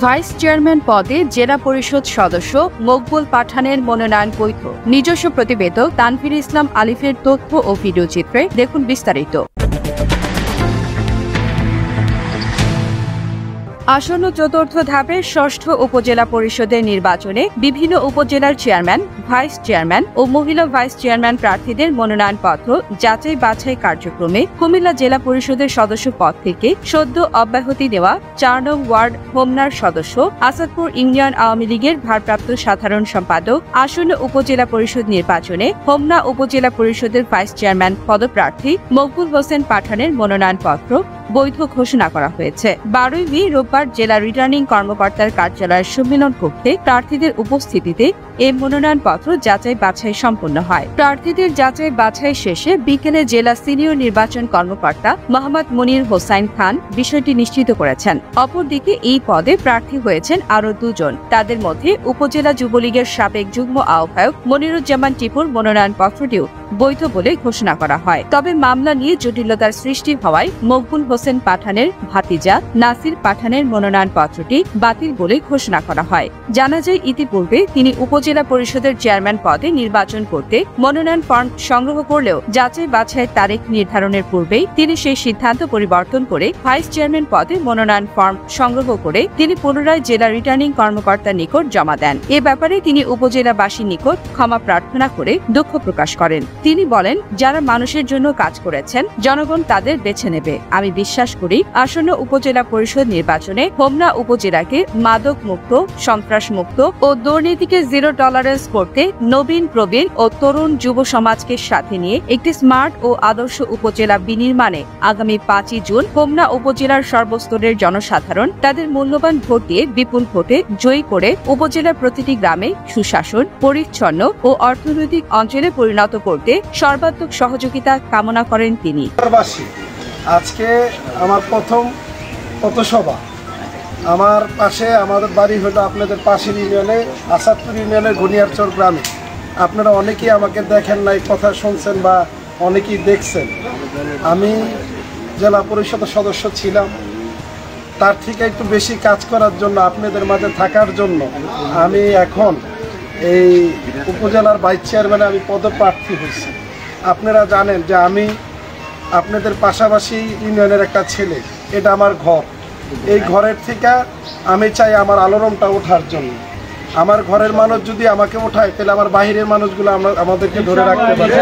Vice chairman পদে জেলা পরিষদ সদস্য মকবুল পাঠানের মনোনয়ন বৈধ। নিজস্ব প্রতিবেদক তানভীর ইসলাম আলিফের তথ্য ও ভিডিও চিত্রে দেখুন বিস্তারিত। আসন্ন চতুর্থ ধাপের ষষ্ঠ উপজেলা পরিষদের নির্বাচনে বিভিন্ন উপজেলার চেয়ারম্যান, ভাইস চেয়ারম্যান ও মহিলা ভাইস চেয়ারম্যান প্রার্থীদের মনোনয়নপত্র যাচাই বাছাই কার্যক্রমে কুমিল্লা জেলা পরিষদের সদস্য পদ থেকে সদ্য অব্যাহতি দেওয়া ৪ নং ওয়ার্ড হোমনার সদস্য, আসাদপুর ইউনিয়ন আওয়ামী লীগের ভারপ্রাপ্ত সাধারণ সম্পাদক আসন্ন উপজেলা পরিষদ নির্বাচনে হোমনা উপজেলা পরিষদের ভাইস চেয়ারম্যান পদপ্রার্থী মকবুল হোসেন পাঠানের মনোনয়নপত্র বৈধ ঘোষণা করা হয়েছে। ১২ মে রোববার জেলা রিটার্নিং কর্মকর্তার কার্যালয়ের সম্মেলন কক্ষে প্রার্থীদের উপস্থিতিতে এই মনোনয়নপত্র যাচাই বাছাই সম্পন্ন হয়। প্রার্থীদের যাচাই বাছাই শেষে বিকেলে জেলা সিনিয়র নির্বাচন কর্মকর্তা মোহাম্মদ মনির হোসাইন খান বিষয়টি নিশ্চিত করেছেন। অপরদিকে এই পদে প্রার্থী হয়েছেন আরও ২ জন। তাদের মধ্যে উপজেলা যুবলীগের সাবেক যুগ্ম আহ্বায়ক মনিরুজ্জামান টিপুর মনোনয়নপত্রটিও বৈধ বলে ঘোষণা করা হয়। তবে মামলা নিয়ে জটিলতার সৃষ্টি হওয়ায় মকবুল হোসেন পাঠানের ভাতিজা নাসির পাঠানের মনোনয়নপত্রটি বাতিল বলে ঘোষণা করা হয়। জানা যায় ইতিপূর্বে তিনি উপজেলা পরিষদের চেয়ারম্যান পদে নির্বাচন করতে মনোনয়ন ফর্ম সংগ্রহ করলেও যাচাই বাছাইয়ের তারিখ নির্ধারণের পূর্বেই তিনি সেই সিদ্ধান্ত পরিবর্তন করে ভাইস চেয়ারম্যান পদে মনোনয়ন ফর্ম সংগ্রহ করে তিনি পুনরায় জেলা রিটার্নিং কর্মকর্তার নিকট জমা দেন। এ ব্যাপারে তিনি উপজেলাবাসীর নিকট ক্ষমা প্রার্থনা করে দুঃখ প্রকাশ করেন। তিনি বলেন, যারা মানুষের জন্য কাজ করেছেন জনগণ তাদের বেছে নেবে। আমি বিশ্বাস করি আসন্ন উপজেলা পরিষদ নির্বাচনে হোমনা উপজেলাকে মাদক মুক্ত, সন্ত্রাস মুক্ত ও দুর্নীতিকে জিরো টলারেন্স করতে নবীন প্রবীণ ও তরুণ যুব সমাজকে সাথে নিয়ে একটি স্মার্ট ও আদর্শ উপজেলা বিনির্মাণে আগামী ৫ই জুন হোমনা উপজেলার সর্বস্তরের জনসাধারণ তাদের মূল্যবান ভোট দিয়ে বিপুল ভোটে জয়ী করে উপজেলার প্রতিটি গ্রামে সুশাসন, পরিচ্ছন্ন ও অর্থনৈতিক অঞ্চলে পরিণত করতে সর্বাত্মক সহযোগিতা কামনা করেন তিনি। আজকে আমার প্রথম পথসভা। আমার পাশে আমাদের বাড়ি হলো আপনাদের পাশের ইউনিয়নে আসাদপুর ইউনিয়নের গনিয়ারচর গ্রামে। আপনারা অনেকেই আমাকে দেখেন নাই, কথা শুনছেন বা অনেকেই দেখছেন। আমি জেলা পরিষদের সদস্য ছিলাম, তার থেকে একটু বেশি কাজ করার জন্য, আপনাদের মাঝে থাকার জন্য আমি এখন এই উপজেলার ভাইস চেয়ারম্যানে আমি পদপ্রার্থী হয়েছি। আপনারা জানেন যে আমি আপনাদের পাশাপাশি ইউনিয়নের একটা ছেলে, এটা আমার ঘর। এই ঘরের থেকে আমি চাই আমার আলোড়নটা ওঠার জন্য। আমার ঘরের মানুষ যদি আমাকে ওঠায় তাহলে আমার বাহিরের মানুষগুলো আমাদেরকে ধরে রাখতে পারে।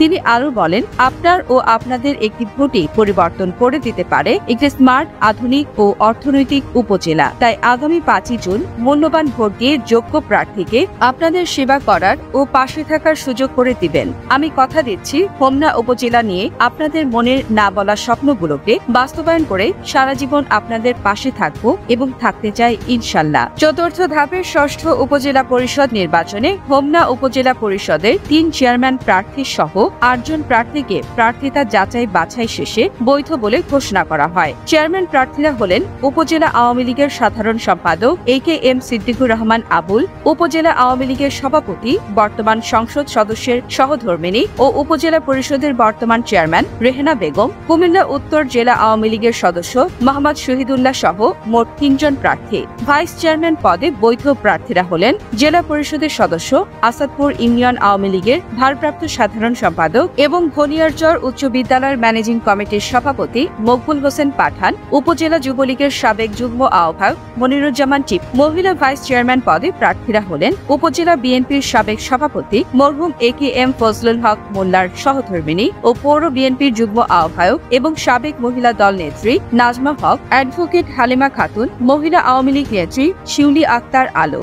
তিনি আরো বলেন, আপনার ও আপনাদের একটি ভোটই পরিবর্তন করে দিতে পারে একটি স্মার্ট, আধুনিক ও অর্থনৈতিক উপজেলা। তাই আগামী ৫ই জুন মূল্যবান ভোট দিয়ে যোগ্য প্রার্থীকে আপনাদের সেবা করার ও পাশে থাকার সুযোগ করে দিবেন। আমি কথা দিচ্ছি, হোমনা উপজেলা নিয়ে আপনাদের মনের না বলা স্বপ্নগুলোকে বাস্তবায়ন করে সারা জীবন আপনাদের পাশে থাকবো এবং থাকতে চাই ইনশাল্লাহ। চতুর্থ ধাপের ষষ্ঠ উপজেলা পরিষদ নির্বাচনে হোমনা উপজেলা পরিষদের ৩ চেয়ারম্যান প্রার্থী সহ ৮ জন প্রার্থীকে প্রার্থিতা যাচাই বাছাই শেষে বৈধ বলে ঘোষণা করা হয়। চেয়ারম্যান প্রার্থীরা হলেন উপজেলা আওয়ামী লীগের সাধারণ সম্পাদক AKM সিদ্দিকুর রহমান আবুল, উপজেলা আওয়ামী লীগের সভাপতি, বর্তমান সংসদ সদস্যের সহধর্মিণী ও উপজেলা পরিষদের বর্তমান চেয়ারম্যান রেহেনা বেগম, কুমিল্লা উত্তর জেলা আওয়ামী লীগের সদস্য মোহাম্মদ শহীদুল্লাহ সহ মোট ৩ জন প্রার্থী। ভাইস চেয়ারম্যান পদে বৈধ প্রার্থীরা হলেন জেলা পরিষদের সদস্য, আসাদপুর ইউনিয়ন আওয়ামী লীগের ভারপ্রাপ্ত সাধারণ সম্পাদক এবং গনিয়ারচর উচ্চ বিদ্যালয়ের ম্যানেজিং কমিটির সভাপতি মকবুল হোসেন পাঠান, উপজেলা যুবলীগের সাবেক যুগ্ম আহ্বায়ক মনিরুজ্জামান টিপ। মহিলা ভাইস চেয়ারম্যান পদে প্রার্থীরা হলেন উপজেলা বিএনপির সাবেক সভাপতি মরহুম AKM ফজলুল হক মোল্লার সহধর্মিণী ও পৌর বিএনপির যুগ্ম আহ্বায়ক এবং সাবেক মহিলা দল নেত্রী নাজমা হক, অ্যাডভোকেট হালিমা খাতুন, মহিলা আওয়ামী লীগ নেত্রী শিউলি আক্তার আলো।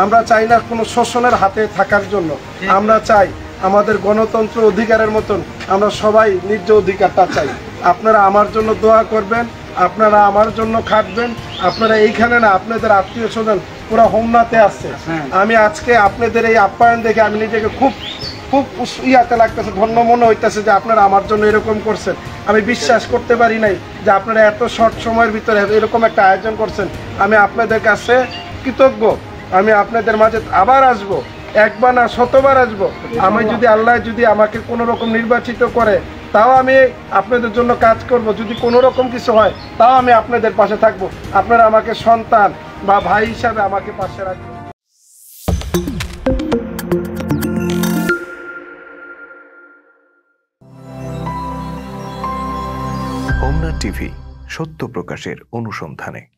আমরা চাই না কোনো শোষণের হাতে থাকার জন্য, আমরা চাই আমাদের গণতন্ত্র অধিকারের মতন আমরা সবাই ন্যায্য অধিকারটা চাই। আপনারা আমার জন্য দোয়া করবেন, আপনারা আমার জন্য খাটবেন। আপনারা এইখানে না, আপনাদের আত্মীয় স্বজন পুরো হোমনাতে আসছে। আমি আজকে আপনাদের এই আপ্যায়ন দেখে আমি নিজেকে খুব খুব ইয়াতে লাগতেছে, ধন্য মনে হইতেছে যে আপনারা আমার জন্য এরকম করছেন। আমি বিশ্বাস করতে পারি নাই যে আপনারা এত শর্ট সময়ের ভিতরে এরকম একটা আয়োজন করছেন। আমি আপনাদের কাছে কৃতজ্ঞ। আমি আপনাদের মাঝে আবার আসবো, একবার না শতবার আসবো। আমি যদি আল্লাহ যদি আমাকে কোনো রকম নির্বাচিত করে তাও আমি আপনাদের জন্য কাজ করব। যদি কোনো রকম কিছু হয় তাও আমি আপনাদের পাশে থাকব। আপনারা আমাকে সন্তান বা ভাই হিসাবে আমাকে পাশে রাখবেন। হোমনা টিভি, সত্য প্রকাশের অনুসন্ধানে।